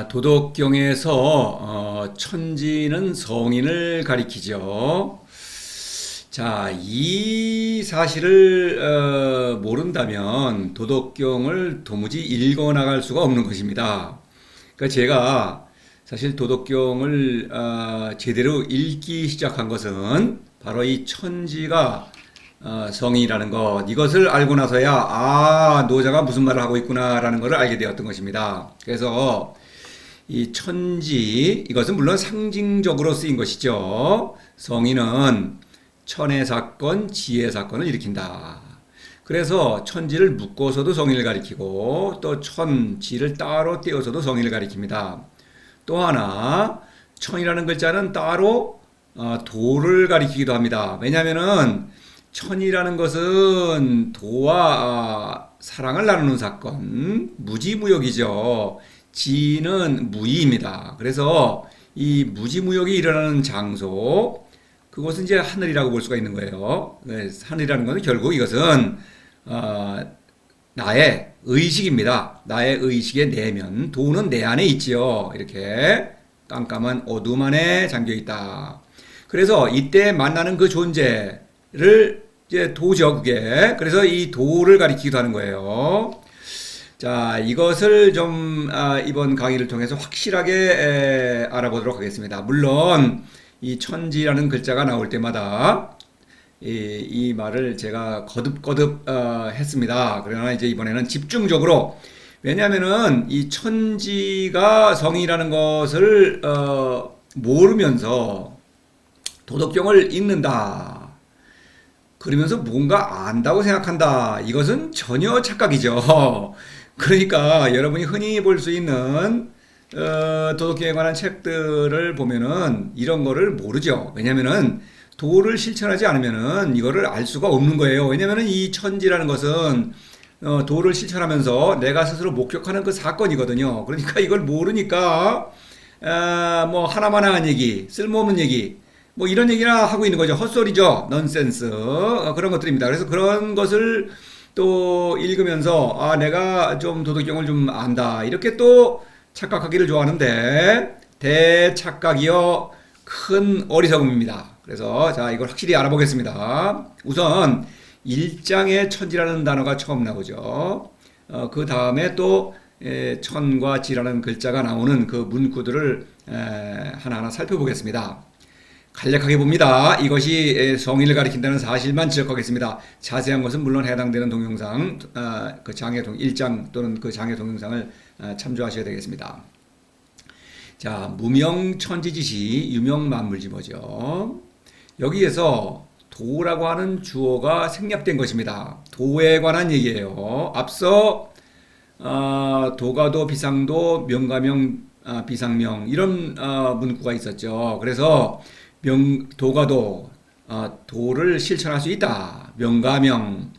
도덕경에서 천지는 성인을 가리키죠. 자, 이 사실을 모른다면 도덕경을 도무지 읽어 나갈 수가 없는 것입니다. 그러니까 제가 사실 도덕경을 제대로 읽기 시작한 것은 바로 이 천지가 성인이라는 것, 이것을 알고 나서야 노자가 무슨 말을 하고 있구나라는 것을 알게 되었던 것입니다. 그래서 이 천지, 이것은 물론 상징적으로 쓰인 것이죠. 성인은 천의 사건, 지의 사건을 일으킨다. 그래서 천지를 묶어서도 성인을 가리키고 또 천, 지를 따로 떼어서도 성인을 가리킵니다. 또 하나, 천이라는 글자는 따로 도를 가리키기도 합니다. 왜냐하면은 천이라는 것은 도와 사랑을 나누는 사건, 무지무역이죠. 지는 무의입니다. 그래서 이 무지무역이 일어나는 장소, 그것은 이제 하늘이라고 볼 수가 있는 거예요. 하늘이라는 것은 결국 이것은 나의 의식입니다. 나의 의식의 내면, 도는 내 안에 있지요. 이렇게 깜깜한 어둠 안에 잠겨 있다. 그래서 이때 만나는 그 존재를 이제 도죠, 그게. 그래서 이 도를 가리키기도 하는 거예요. 자, 이것을 좀 이번 강의를 통해서 확실하게 알아보도록 하겠습니다. 물론 이 천지라는 글자가 나올 때마다 이 말을 제가 거듭거듭 했습니다. 그러나 이제 이번에는 집중적으로, 왜냐하면은 이 천지가 성이라는 것을 모르면서 도덕경을 읽는다, 그러면서 뭔가 안다고 생각한다, 이것은 전혀 착각이죠. 그러니까 여러분이 흔히 볼 수 있는 도덕경에 관한 책들을 보면은 이런 거를 모르죠. 왜냐면은 도를 실천하지 않으면은 이거를 알 수가 없는 거예요. 왜냐면은 이 천지라는 것은 도를 실천하면서 내가 스스로 목격하는 그 사건이거든요. 그러니까 이걸 모르니까 뭐 하나만한 얘기, 쓸모없는 얘기, 뭐 이런 얘기나 하고 있는 거죠. 헛소리죠. 넌센스. 그런 것들입니다. 그래서 그런 것을 또 읽으면서 내가 좀 도덕경을 좀 안다, 이렇게 또 착각하기를 좋아하는데 대착각이요 큰 어리석음입니다. 그래서 자, 이걸 확실히 알아보겠습니다. 우선 1장에 천지라는 단어가 처음 나오죠. 그 다음에 또 천과 지라는 글자가 나오는 그 문구들을 하나하나 살펴보겠습니다. 간략하게 봅니다. 이것이 성인을 가리킨다는 사실만 지적하겠습니다. 자세한 것은 물론 해당되는 동영상, 그 장의 1장 또는 그 장의 동영상을 참조하셔야 되겠습니다. 자, 무명천지짓이 유명만물지모죠. 여기에서 도라고 하는 주어가 생략된 것입니다. 도에 관한 얘기예요. 앞서 도가도, 비상도, 명가명, 비상명, 이런 문구가 있었죠. 그래서 도가도, 도를 실천할 수 있다. 명가명,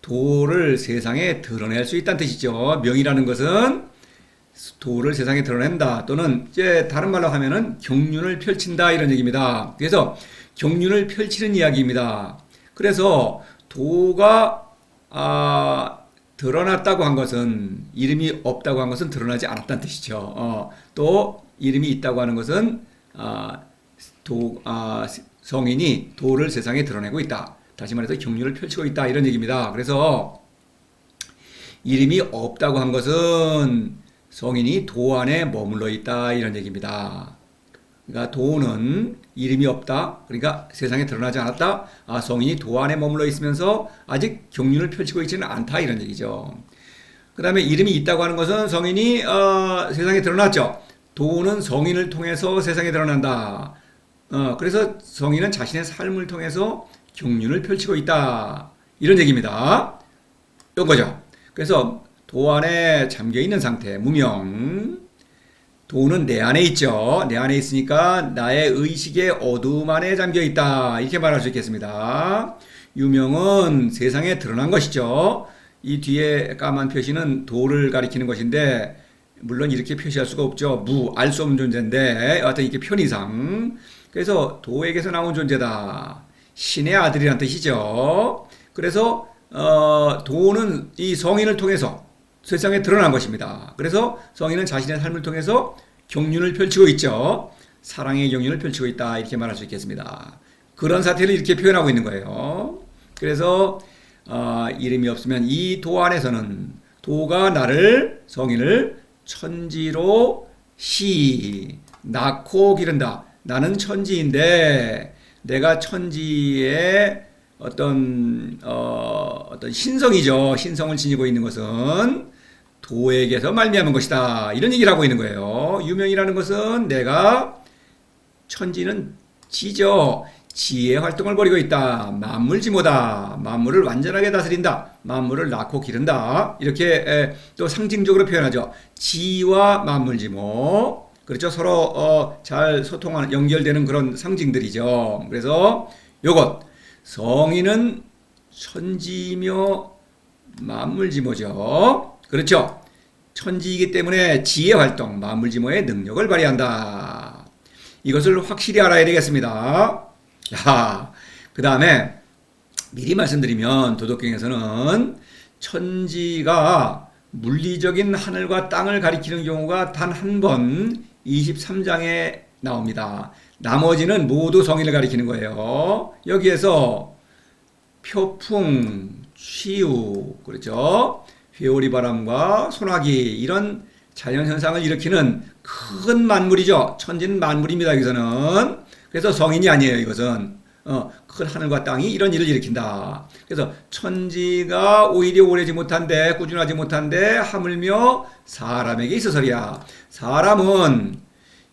도를 세상에 드러낼 수 있다는 뜻이죠. 명이라는 것은 도를 세상에 드러낸다, 또는 이제 다른 말로 하면은 경륜을 펼친다, 이런 얘기입니다. 그래서 경륜을 펼치는 이야기입니다. 그래서 도가 드러났다고 한 것은, 이름이 없다고 한 것은 드러나지 않았다는 뜻이죠. 또 이름이 있다고 하는 것은 성인이 도를 세상에 드러내고 있다, 다시 말해서 경륜을 펼치고 있다, 이런 얘기입니다. 그래서 이름이 없다고 한 것은 성인이 도 안에 머물러 있다, 이런 얘기입니다. 그러니까 도는 이름이 없다, 그러니까 세상에 드러나지 않았다, 성인이 도 안에 머물러 있으면서 아직 경륜을 펼치고 있지는 않다, 이런 얘기죠. 그 다음에 이름이 있다고 하는 것은 성인이 세상에 드러났죠. 도는 성인을 통해서 세상에 드러난다. 그래서 성인은 자신의 삶을 통해서 경륜을 펼치고 있다, 이런 얘기입니다. 이런 거죠. 그래서 도 안에 잠겨 있는 상태, 무명. 도는 내 안에 있죠. 내 안에 있으니까 나의 의식의 어둠 안에 잠겨 있다, 이렇게 말할 수 있겠습니다. 유명은 세상에 드러난 것이죠. 이 뒤에 까만 표시는 도를 가리키는 것인데, 물론 이렇게 표시할 수가 없죠. 알 수 없는 존재인데 어떤 이렇게 편의상. 그래서 도에게서 나온 존재다, 신의 아들이란 뜻이죠. 그래서 도는 이 성인을 통해서 세상에 드러난 것입니다. 그래서 성인은 자신의 삶을 통해서 경륜을 펼치고 있죠. 사랑의 경륜을 펼치고 있다 이렇게 말할 수 있겠습니다. 그런 사태를 이렇게 표현하고 있는 거예요. 그래서 이름이 없으면 이 도 안에서는 도가 나를 성인을 천지로 낳고 기른다. 나는 천지인데 내가 천지의 어떤 신성이죠. 신성을 지니고 있는 것은 도에게서 말미암은 것이다. 이런 얘기를 하고 있는 거예요. 유명이라는 것은 내가 천지는 지죠. 지의 활동을 벌이고 있다. 만물지모다. 만물을 완전하게 다스린다. 만물을 낳고 기른다. 이렇게 또 상징적으로 표현하죠. 지와 만물지모. 그렇죠. 서로 잘 소통하는 연결되는 그런 상징들이죠. 그래서 요것 성인은 천지며 만물지모죠. 그렇죠. 천지이기 때문에 지혜 활동, 만물지모의 능력을 발휘한다. 이것을 확실히 알아야 되겠습니다. 자, 그 다음에 미리 말씀드리면 도덕경에서는 천지가 물리적인 하늘과 땅을 가리키는 경우가 단 한 번 23장에 나옵니다. 나머지는 모두 성인을 가리키는 거예요. 여기에서 표풍, 취우, 그렇죠? 회오리바람과 소나기 이런 자연현상을 일으키는 큰 만물이죠. 천지는 만물입니다. 여기서는. 그래서 성인이 아니에요. 이것은. 큰 하늘과 땅이 이런 일을 일으킨다. 그래서 천지가 오히려 오래지 못한데 꾸준하지 못한데 하물며 사람에게 있어서리야. 사람은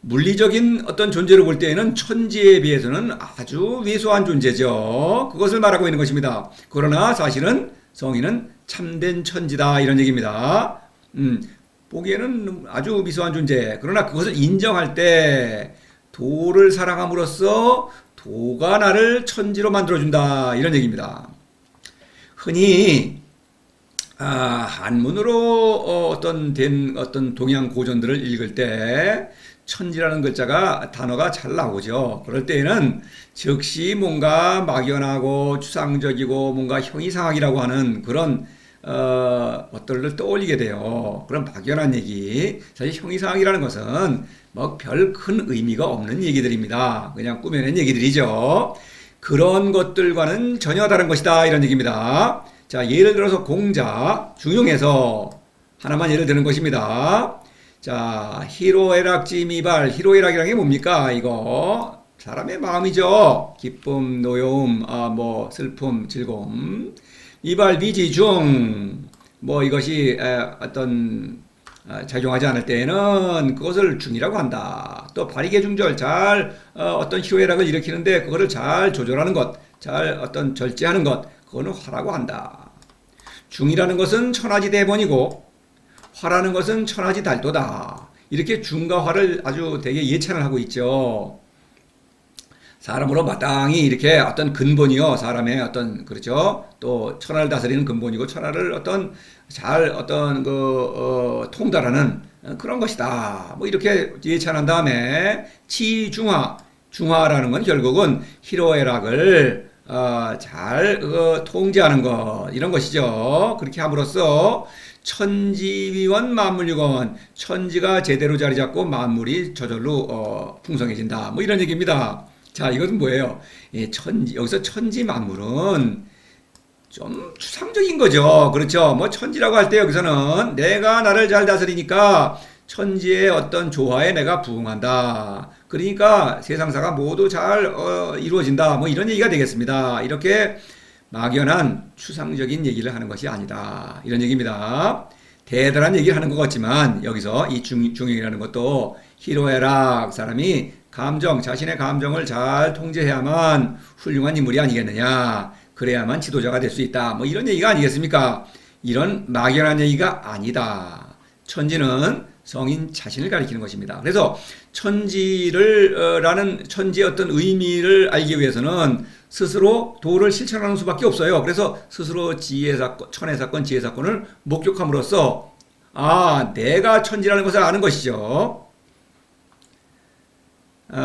물리적인 어떤 존재로 볼 때에는 천지에 비해서는 아주 왜소한 존재죠. 그것을 말하고 있는 것입니다. 그러나 사실은 성인은 참된 천지다 이런 얘기입니다. 보기에는 아주 미소한 존재. 그러나 그것을 인정할 때 도를 사랑함으로써 도가 나를 천지로 만들어준다 이런 얘기입니다. 흔히 한문으로 어떤 동양 고전들을 읽을 때 천지라는 단어가 잘 나오죠. 그럴 때에는 즉시 뭔가 막연하고 추상적이고 뭔가 형이상학이라고 하는 그런 것들을 떠올리게 돼요. 그런 막연한 얘기. 사실 형이상학이라는 것은 뭐 별 큰 의미가 없는 얘기들입니다. 그냥 꾸며낸 얘기들이죠. 그런 것들과는 전혀 다른 것이다 이런 얘기입니다. 자, 예를 들어서 공자 중용에서 하나만 예를 드는 것입니다. 자, 희로애락지 미발. 희로애락이라는 게 뭡니까? 이거 사람의 마음이죠. 기쁨, 노여움, 슬픔, 즐거움. 미발 미지중. 이것이 작용하지 않을 때에는 그것을 중이라고 한다. 또 발익의 중절, 어떤 희로애락을 일으키는데 그거를 잘 조절하는 것, 절제하는 것, 그거는 화라고 한다. 중이라는 것은 천하지 대본이고 화라는 것은 천하지 달도다. 이렇게 중과 화를 아주 되게 예찬을 하고 있죠. 사람으로 마땅히 이렇게 어떤 근본이요. 사람의 그렇죠. 또 천하를 다스리는 근본이고 천하를 통달하는 그런 것이다. 이렇게 예찬한 다음에 중화라는 건 결국은 희로애락을 잘 통제하는 것 이런 것이죠. 그렇게 함으로써 천지위원 만물유건 천지가 제대로 자리 잡고 만물이 저절로 풍성해진다. 이런 얘기입니다. 자, 이것은 뭐예요? 여기서 천지 만물은 좀 추상적인 거죠. 그렇죠? 천지라고 할 때 여기서는 내가 나를 잘 다스리니까 천지의 어떤 조화에 내가 부응한다. 그러니까 세상사가 모두 잘 이루어진다. 이런 얘기가 되겠습니다. 이렇게 막연한 추상적인 얘기를 하는 것이 아니다. 이런 얘기입니다. 대단한 얘기를 하는 것 같지만 여기서 이 중용이라는 것도 희로애락 사람이 자신의 감정을 잘 통제해야만 훌륭한 인물이 아니겠느냐. 그래야만 지도자가 될 수 있다. 이런 얘기가 아니겠습니까? 이런 막연한 얘기가 아니다. 천지는 성인 자신을 가리키는 것입니다. 그래서 천지의 어떤 의미를 알기 위해서는 스스로 도를 실천하는 수밖에 없어요. 그래서 스스로 천해사건, 지혜사건을 목격함으로써 내가 천지라는 것을 아는 것이죠.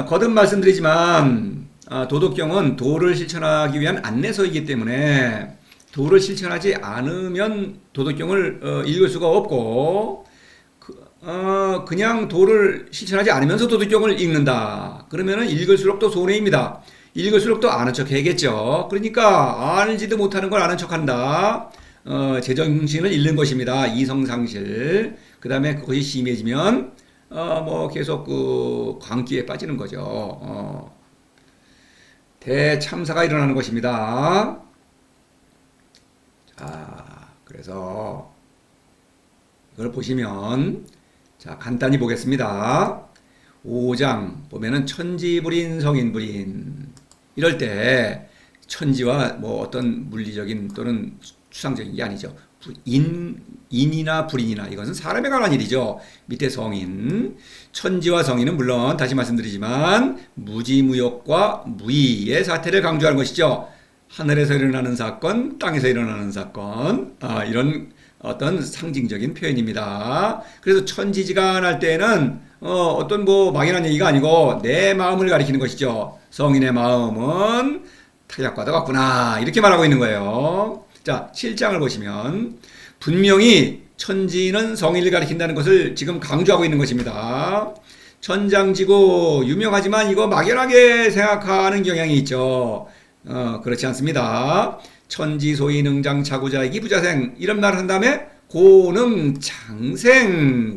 거듭 말씀드리지만 도덕경은 도를 실천하기 위한 안내서이기 때문에 도를 실천하지 않으면 도덕경을 읽을 수가 없고, 그냥 도를 실천하지 않으면서 도덕경을 읽는다. 그러면은 읽을수록 또 손해입니다. 읽을수록 또 아는 척 해야겠죠. 그러니까 알지도 못하는 걸 아는 척 한다. 제정신을 잃는 것입니다. 이성상실. 그 다음에 그것이 심해지면, 뭐 계속 그 광기에 빠지는 거죠. 대참사가 일어나는 것입니다. 자, 그래서 이걸 보시면, 자, 간단히 보겠습니다. 5장 보면은 천지불인 성인불인, 이럴 때 천지와 뭐 어떤 물리적인 또는 추상적인 게 아니죠. 인이나 불인이나 이것은 사람에 관한 일이죠. 밑에 성인, 천지와 성인은 물론 다시 말씀드리지만 무지무역과 무의의 사태를 강조하는 것이죠. 하늘에서 일어나는 사건, 땅에서 일어나는 사건, 이런 어떤 상징적인 표현입니다. 그래서 천지지간할 때는 어떤 뭐 막연한 얘기가 아니고 내 마음을 가리키는 것이죠. 성인의 마음은 타작과도 같구나, 이렇게 말하고 있는 거예요. 자, 7장을 보시면 분명히 천지는 성인을 가리킨다는 것을 지금 강조하고 있는 것입니다. 천장지구 유명하지만 이거 막연하게 생각하는 경향이 있죠. 그렇지 않습니다. 천지소위능장 차구자이기 부자생, 이런 말을 한 다음에 고능장생,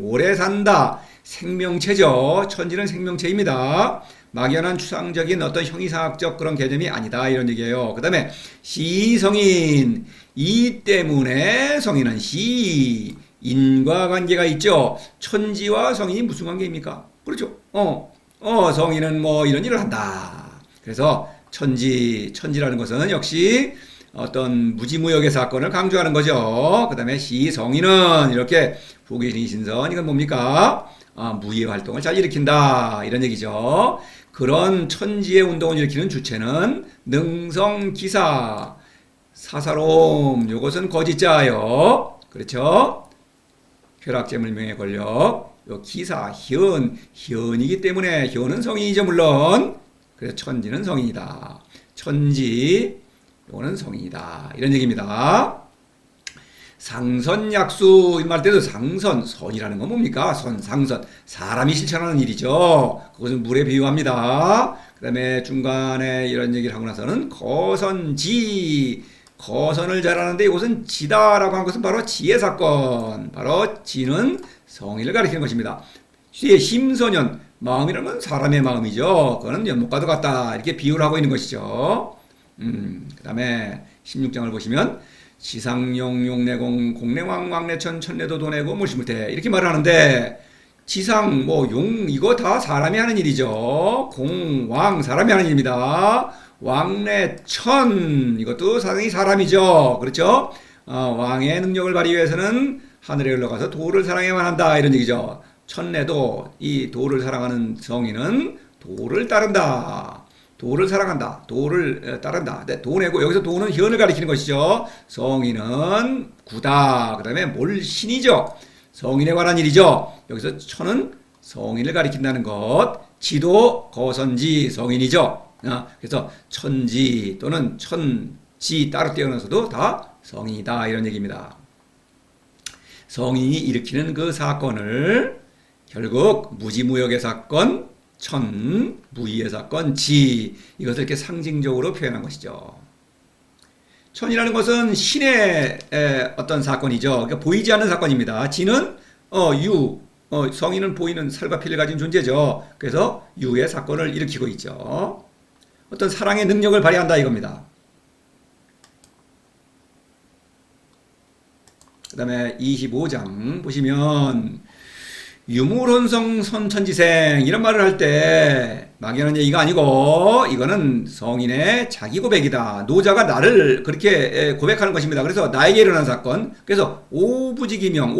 오래 산다, 생명체죠. 천지는 생명체입니다. 막연한 추상적인 어떤 형이상학적 그런 개념이 아니다, 이런 얘기예요. 그 다음에 시성인, 이 때문에 성인은 시, 인과관계가 있죠. 천지와 성인이 무슨 관계입니까? 그렇죠. 성인은 뭐 이런 일을 한다. 그래서 천지라는 것은 역시 어떤 무지무역의 사건을 강조하는 거죠. 그 다음에 시성인은 이렇게 후계신신선, 이건 뭡니까? 무의 활동을 잘 일으킨다, 이런 얘기죠. 그런 천지의 운동을 일으키는 주체는 능성기사, 사사로움, 요것은 거짓자요. 그렇죠? 쾌락재물명예 권력, 요 기사, 현이기 때문에 현은 성인이죠, 물론. 그래서 천지는 성인이다. 천지, 요거는 성인이다, 이런 얘기입니다. 상선약수, 이 말 때도 상선, 선이라는 건 뭡니까? 상선, 사람이 실천하는 일이죠. 그것은 물에 비유합니다. 그 다음에 중간에 이런 얘기를 하고 나서는 거선지, 거선을 잘하는데 이것은 지다라고 한 것은 바로 지혜 사건, 바로 지는 성인을 가리키는 것입니다. 뒤에 심선연, 마음이라는 건 사람의 마음이죠. 그거는 연못과도 같다, 이렇게 비유를 하고 있는 것이죠. 그 다음에 16장을 보시면 지상용 용내공 공내왕 왕내천 천내도 도내고 몰시물태, 이렇게 말을 하는데, 지상 뭐 용 이거 다 사람이 하는 일이죠. 공왕 사람이 하는 일입니다. 왕내천 이것도 상당히 사람이죠. 그렇죠? 왕의 능력을 발휘하기 위해서는 하늘에 올라가서 도를 사랑해야만 한다, 이런 얘기죠. 천내도, 이 도를 사랑하는 성인은 도를 따른다. 도를 사랑한다. 도를 따른다. 네, 도내고, 여기서 도는 현을 가리키는 것이죠. 성인은 구다. 그 다음에 몰신이죠. 성인에 관한 일이죠. 여기서 천은 성인을 가리킨다는 것. 지도 거선지 성인이죠. 그래서 천지 또는 천지 따로 떼어넣어서도 다 성인이다, 이런 얘기입니다. 성인이 일으키는 그 사건을 결국 무지무역의 사건, 천, 무의의 사건, 지, 이것을 이렇게 상징적으로 표현한 것이죠. 천이라는 것은 신의 어떤 사건이죠. 그러니까 보이지 않는 사건입니다. 지는 성인은 보이는 살과 피를 가진 존재죠. 그래서 유의 사건을 일으키고 있죠. 어떤 사랑의 능력을 발휘한다, 이겁니다. 그 다음에 25장 보시면 유물혼성 선천지생, 이런 말을 할 때 막연한 얘기가 아니고 이거는 성인의 자기 고백이다. 노자가 나를 그렇게 고백하는 것입니다. 그래서 나에게 일어난 사건, 그래서 오부지기명,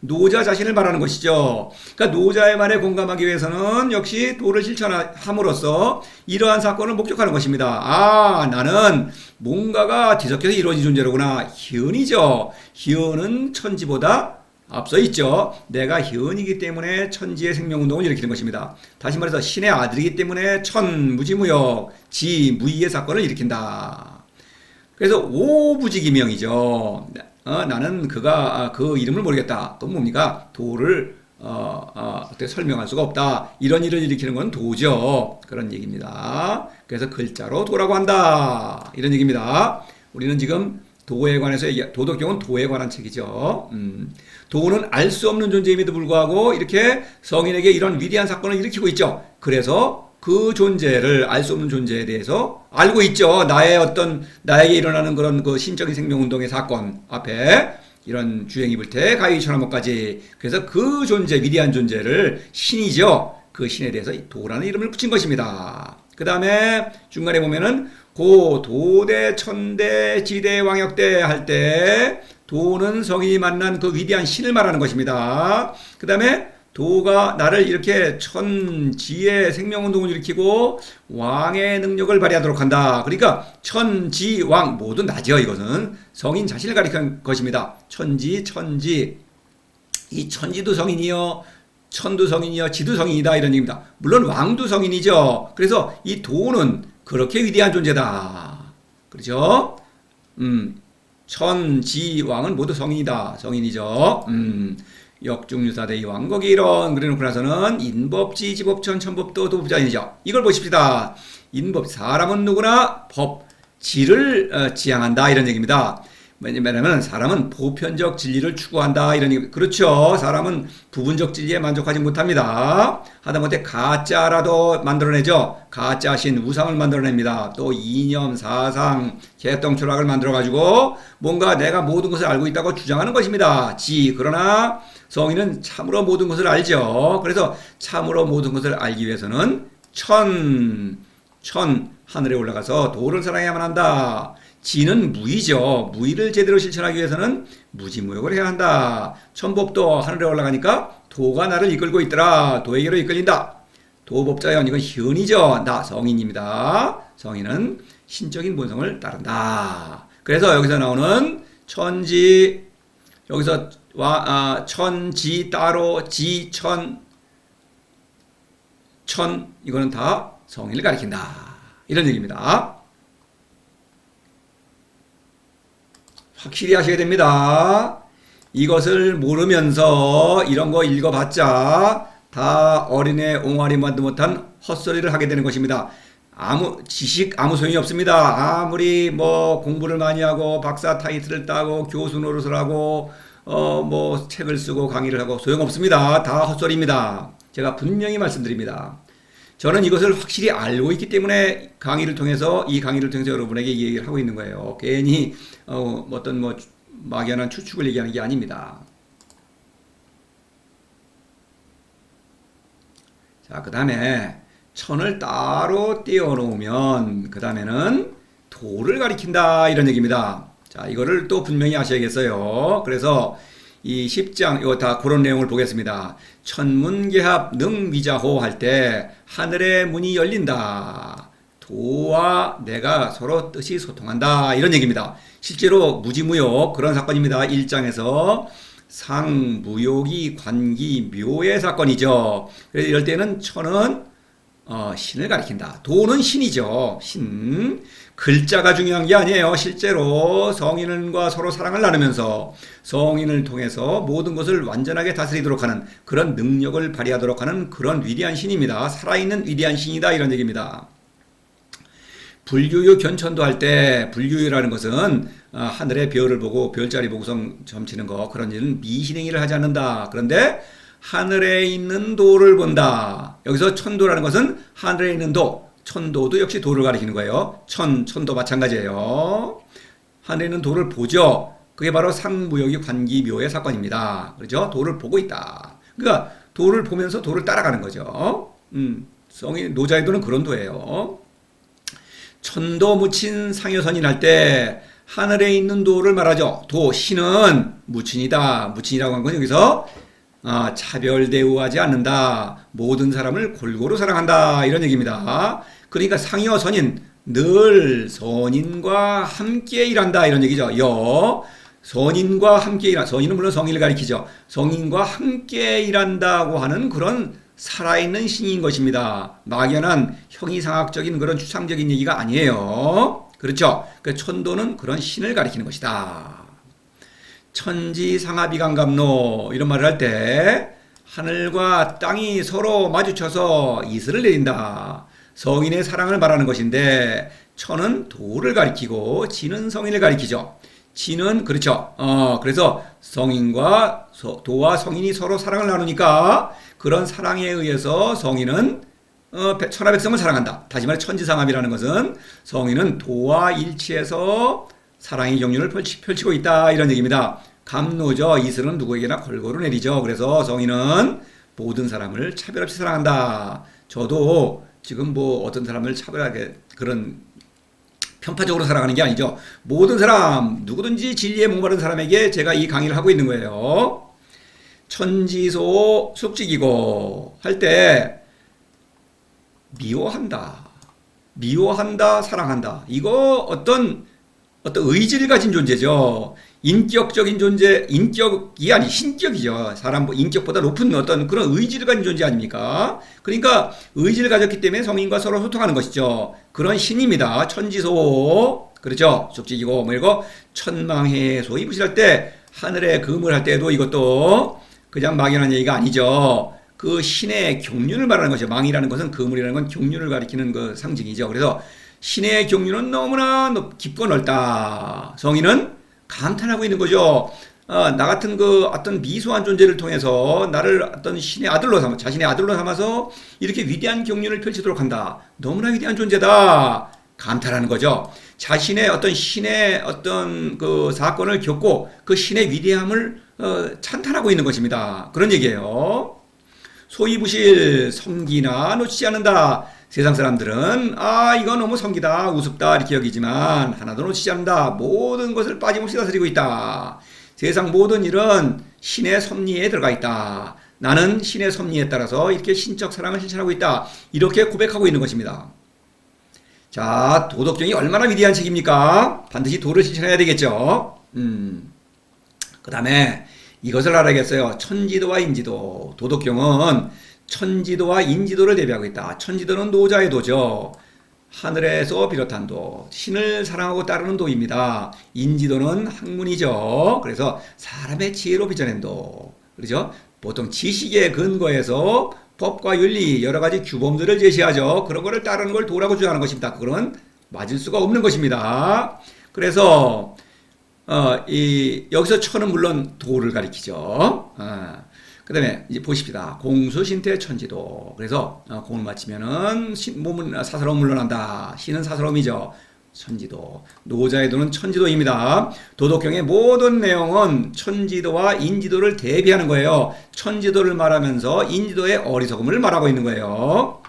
노자 자신을 말하는 것이죠. 그러니까 노자의 말에 공감하기 위해서는 역시 도를 실천함으로써 이러한 사건을 목격하는 것입니다. 나는 뭔가가 뒤섞여서 이루어진 존재로구나. 희은이죠. 희은은 천지보다 앞서 있죠. 내가 현이기 때문에 천지의 생명운동을 일으키는 것입니다. 다시 말해서 신의 아들이기 때문에 천, 무지무역, 지, 무의의 사건을 일으킨다. 그래서 오부지기명이죠. 나는 그 이름을 모르겠다. 또 뭡니까? 도를 어떻게 설명할 수가 없다. 이런 일을 일으키는 건 도죠. 그런 얘기입니다. 그래서 글자로 도라고 한다. 이런 얘기입니다. 우리는 지금 도에 관해서 도덕경은 도에 관한 책이죠. 도는 알 수 없는 존재임에도 불구하고 이렇게 성인에게 이런 위대한 사건을 일으키고 있죠. 그래서 그 존재를 알 수 없는 존재에 대해서 알고 있죠. 나에게 일어나는 그런 그 신적인 생명운동의 사건 앞에 이런 주행이불태 가위천하목까지. 그래서 그 존재, 위대한 존재를 신이죠. 그 신에 대해서 도라는 이름을 붙인 것입니다. 그 다음에 중간에 보면은 고 도대 천대 지대 왕역대 할 때 도는 성인이 만난 그 위대한 신을 말하는 것입니다. 그 다음에 도가 나를 이렇게 천지의 생명운동을 일으키고 왕의 능력을 발휘하도록 한다. 그러니까 천지왕 모두 나죠. 이것은 성인 자신을 가리키는 것입니다. 천지 이 천지도 성인이요, 천도 성인이요, 지도 성인이다 이런 얘기입니다. 물론 왕도 성인이죠. 그래서 이 도는 그렇게 위대한 존재다. 그렇죠? 천지왕은 모두 성인이다. 성인이죠. 역중유사대이 왕거기 이런 그래놓고 나서는 인법지 지법천 천법도 도부자이죠. 이걸 보십시다. 인법 사람은 누구나 법지를 지향한다 이런 얘기입니다. 왜냐면 사람은 보편적 진리를 추구한다 이런 얘기. 그렇죠. 사람은 부분적 진리에 만족하지 못합니다. 하다못해 가짜라도 만들어내죠. 가짜신 우상을 만들어냅니다. 또 이념 사상 개똥초락을 만들어가지고 뭔가 내가 모든 것을 알고 있다고 주장하는 것입니다. 그러나 성인은 참으로 모든 것을 알죠. 그래서 참으로 모든 것을 알기 위해서는 하늘에 올라가서 도를 사랑해야만 한다. 지는 무의죠. 무의를 제대로 실천하기 위해서는 무지무욕을 해야 한다. 천법도 하늘에 올라가니까 도가 나를 이끌고 있더라. 도에게로 이끌린다. 도법자연 이건 현이죠. 나 성인입니다. 성인은 신적인 본성을 따른다. 그래서 여기서 나오는 천지 여기서 천지 따로 지천 이거는 다 성인을 가리킨다. 이런 얘기입니다. 확실히 하셔야 됩니다. 이것을 모르면서 이런 거 읽어봤자 다 어린애 옹알이만도 못한 헛소리를 하게 되는 것입니다. 지식 아무 소용이 없습니다. 아무리 뭐 공부를 많이 하고 박사 타이틀을 따고 교수 노릇을 하고 뭐 책을 쓰고 강의를 하고 소용없습니다. 다 헛소리입니다. 제가 분명히 말씀드립니다. 저는 이것을 확실히 알고 있기 때문에 이 강의를 통해서 여러분에게 이 얘기를 하고 있는 거예요. 괜히 어떤 막연한 추측을 얘기하는 게 아닙니다. 자, 그 다음에 천을 따로 떼어놓으면 그 다음에는 도를 가리킨다 이런 얘기입니다. 자, 이거를 또 분명히 아셔야겠어요. 그래서 이 10장 이거 다 그런 내용을 보겠습니다. 천문개합 능위자호 할 때 하늘의 문이 열린다. 도와 내가 서로 뜻이 소통한다. 이런 얘기입니다. 실제로 무지무욕 그런 사건입니다. 1장에서 상무욕이 관기 묘의 사건이죠. 그래서 이럴 때는 천은 신을 가리킨다. 도는 신이죠. 신. 글자가 중요한 게 아니에요. 실제로 성인과 서로 사랑을 나누면서 성인을 통해서 모든 것을 완전하게 다스리도록 하는 그런 능력을 발휘하도록 하는 그런 위대한 신입니다. 살아있는 위대한 신이다 이런 얘기입니다. 불교유 견천도 할 때 불교유라는 것은 하늘의 별을 보고 별자리 보고서 점치는 거 그런 일은 미신행위를 하지 않는다. 그런데 하늘에 있는 도를 본다. 여기서 천도라는 것은 하늘에 있는 도, 천도도 역시 도를 가리키는 거예요. 천도 마찬가지예요. 하늘에 있는 도를 보죠. 그게 바로 상무역이 관기묘의 사건입니다. 그렇죠? 도를 보고 있다. 그러니까 도를 보면서 도를 따라가는 거죠. 성인 노자의도는 그런 도예요. 천도 무친 상여선인 할 때 하늘에 있는 도를 말하죠. 도, 신은 무친이다. 무친이라고 한 건 여기서 차별 대우하지 않는다. 모든 사람을 골고루 사랑한다. 이런 얘기입니다. 그러니까 상여 선인, 늘 선인과 함께 일한다. 이런 얘기죠. 선인과 함께 일한다. 선인은 물론 성인을 가리키죠. 성인과 함께 일한다고 하는 그런 살아있는 신인 것입니다. 막연한 형이상학적인 그런 추상적인 얘기가 아니에요. 그렇죠? 그 천도는 그런 신을 가리키는 것이다. 천지상하비강감로 이런 말을 할 때 하늘과 땅이 서로 마주쳐서 이슬을 내린다. 성인의 사랑을 말하는 것인데 천은 도를 가리키고 지는 성인을 가리키죠. 지는 그렇죠. 그래서 성인과 도와 성인이 서로 사랑을 나누니까 그런 사랑에 의해서 성인은 천하백성을 사랑한다. 다시 말해 천지상합이라는 것은 성인은 도와 일치해서 사랑의 경륜을 펼치고 있다 이런 얘기입니다. 감노죠. 이슬은 누구에게나 골고루 내리죠. 그래서 성인은 모든 사람을 차별 없이 사랑한다. 저도 지금 뭐 어떤 사람을 차별하게 그런 편파적으로 사랑하는 게 아니죠. 모든 사람 누구든지 진리에 목마른 사람에게 제가 이 강의를 하고 있는 거예요. 천지소 숙직이고 할 때 미워한다, 사랑한다. 이거 어떤 의지를 가진 존재죠. 인격적인 존재, 인격이 아니 신격이죠. 사람 인격보다 높은 어떤 그런 의지를 가진 존재 아닙니까? 그러니까 의지를 가졌기 때문에 성인과 서로 소통하는 것이죠. 그런 신입니다. 천지소. 그렇죠. 숙직이고 그리고 천망해 소위 부실할 때 하늘에 금을 할 때도 이것도 그냥 막연한 얘기가 아니죠. 그 신의 경륜을 말하는 것이죠. 망이라는 것은 금을이라는 건 경륜을 가리키는 그 상징이죠. 그래서 신의 경륜은 너무나 깊고 넓다. 성인은 감탄하고 있는 거죠. 나 같은 그 어떤 미소한 존재를 통해서 나를 어떤 신의 아들로 삼아, 자신의 아들로 삼아서 이렇게 위대한 경륜을 펼치도록 한다. 너무나 위대한 존재다. 감탄하는 거죠. 자신의 어떤 신의 어떤 그 사건을 겪고 그 신의 위대함을 찬탄하고 있는 것입니다. 그런 얘기예요. 소이부실 성기나 놓치지 않는다. 세상 사람들은 이거 너무 성기다 우습다 이렇게 여기지만 하나도 놓치지 않는다. 모든 것을 빠짐없이 다스리고 있다. 세상 모든 일은 신의 섭리에 들어가 있다. 나는 신의 섭리에 따라서 이렇게 신적 사랑을 실천하고 있다. 이렇게 고백하고 있는 것입니다. 자, 도덕경이 얼마나 위대한 책입니까? 반드시 도를 실천해야 되겠죠. 그 다음에 이것을 알아야겠어요. 천지도와 인지도. 도덕경은 천지도와 인지도를 대비하고 있다. 천지도는 노자의 도죠. 하늘에서 비롯한 도, 신을 사랑하고 따르는 도입니다. 인지도는 학문이죠. 그래서 사람의 지혜로 빚어낸 도. 그렇죠? 보통 지식에 근거해서 법과 윤리, 여러 가지 규범들을 제시하죠. 그런 거를 따르는 걸 도라고 주장하는 것입니다. 그거는 맞을 수가 없는 것입니다. 그래서 여기서 천은 물론 도를 가리키죠. 그 다음에 이제 보십시다. 공수신태 천지도. 그래서 공을 마치면은 몸은 사사로움 물러난다. 신은 사사로움이죠. 천지도. 노자의 도는 천지도입니다. 도덕경의 모든 내용은 천지도와 인지도를 대비하는 거예요. 천지도를 말하면서 인지도의 어리석음을 말하고 있는 거예요.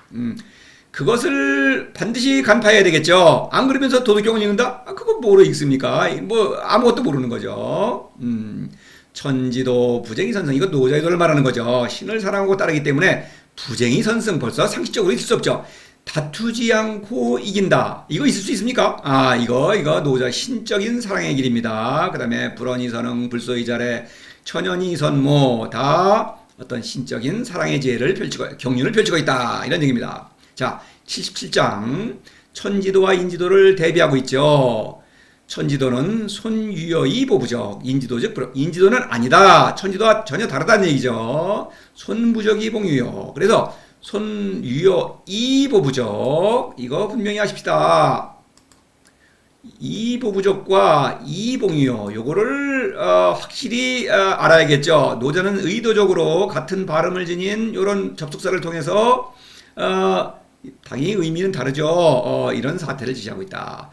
그것을 반드시 간파해야 되겠죠. 안 그러면서 도덕경을 읽는다? 그거 뭐로 읽습니까? 뭐 아무것도 모르는 거죠. 천지도 부쟁이 선승. 이거 노자의 도를 말하는 거죠. 신을 사랑하고 따르기 때문에 부쟁이 선승 벌써 상식적으로 있을 수 없죠. 다투지 않고 이긴다. 이거 있을 수 있습니까? 이거 노자 신적인 사랑의 길입니다. 그 다음에 불언이 선응, 불소이 자래, 천연이 선모 다 어떤 신적인 사랑의 지혜를 펼치고 경륜을 펼치고 있다. 이런 얘기입니다. 자, 77장 천지도와 인지도를 대비하고 있죠. 천지도는 손유여의 보부적, 인지도는 아니다. 천지도와 전혀 다르다는 얘기죠. 손부적이 봉유여. 그래서 손유여 이보부적 이거 분명히 하십시다. 이보부적과 이봉유여 요거를 확실히 알아야겠죠. 노자는 의도적으로 같은 발음을 지닌 이런 접속사를 통해서 당연히 의미는 다르죠. 이런 사태를 지시하고 있다.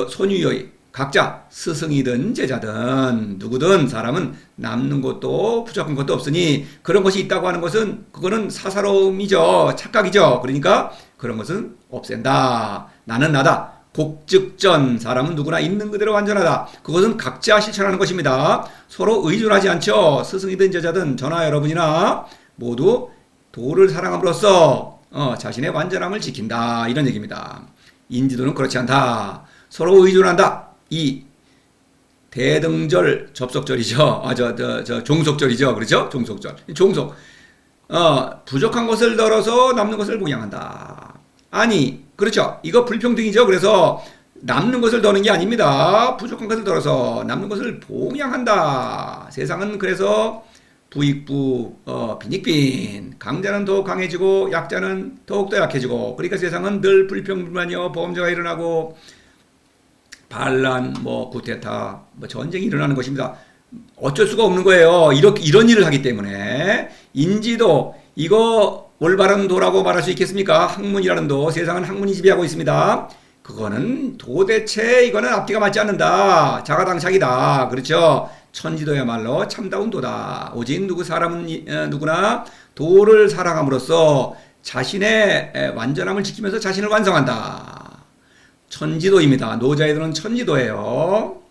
손유여의 각자 스승이든 제자든 누구든 사람은 남는 것도 부족한 것도 없으니 그런 것이 있다고 하는 것은 그거는 사사로움이죠. 착각이죠. 그러니까 그런 것은 없앤다. 나는 나다. 곡즉전 사람은 누구나 있는 그대로 완전하다. 그것은 각자 실천하는 것입니다. 서로 의존하지 않죠. 스승이든 제자든 저나 여러분이나 모두 도를 사랑함으로써 자신의 완전함을 지킨다. 이런 얘기입니다. 인지도는 그렇지 않다. 서로 의존한다. 이 대등절 접속절이죠. 종속절이죠. 그렇죠? 종속. 부족한 것을 덜어서 남는 것을 봉양한다. 아니, 그렇죠. 이거 불평등이죠. 그래서 남는 것을 더는 게 아닙니다. 부족한 것을 덜어서 남는 것을 봉양한다. 세상은 그래서 부익부, 빈익빈. 강자는 더욱 강해지고 약자는 더욱 더 약해지고. 그러니까 세상은 늘 불평불만이요, 범죄가 일어나고 반란, 뭐 쿠데타, 뭐 전쟁이 일어나는 것입니다. 어쩔 수가 없는 거예요. 이런 일을 하기 때문에. 인지도, 이거 올바른 도라고 말할 수 있겠습니까? 학문이라는 도, 세상은 학문이 지배하고 있습니다. 그거는 도대체 이거는 앞뒤가 맞지 않는다. 자가당착이다. 그렇죠? 천지도야말로 참다운 도다. 오직 사람은 누구나 도를 사랑함으로써 자신의 완전함을 지키면서 자신을 완성한다. 천지도입니다. 노자애들은 천지도예요.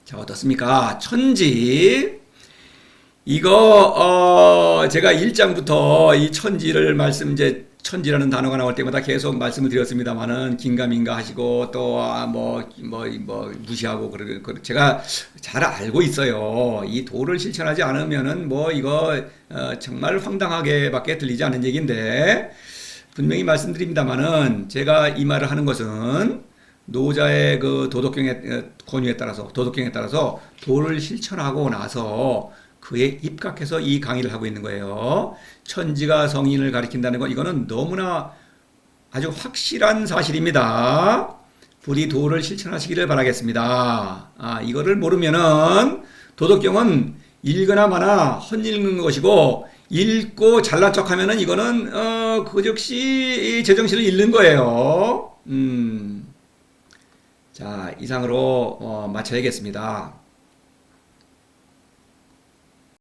자, 어떻습니까? 천지. 이거 제가 1장부터 이 천지를 이제 천지라는 단어가 나올 때마다 계속 말씀을 드렸습니다만은 긴가민가 하시고 또 무시하고 제가 잘 알고 있어요. 이 도를 실천하지 않으면은 뭐 이거 정말 황당하게밖에 들리지 않는 얘기인데 분명히 말씀드립니다만은 제가 이 말을 하는 것은 노자의 그 도덕경에 따라서 도를 실천하고 나서 그에 입각해서 이 강의를 하고 있는 거예요. 천지가 성인을 가리킨다는 건 이거는 너무나 아주 확실한 사실입니다. 부디 도를 실천하시기를 바라겠습니다. 이거를 모르면은 도덕경은 읽거나 마나 헛읽는 것이고 읽고 잘난 척하면은 이거는 그 즉시 제정신을 잃는 거예요. 자, 이상으로 마쳐야겠습니다.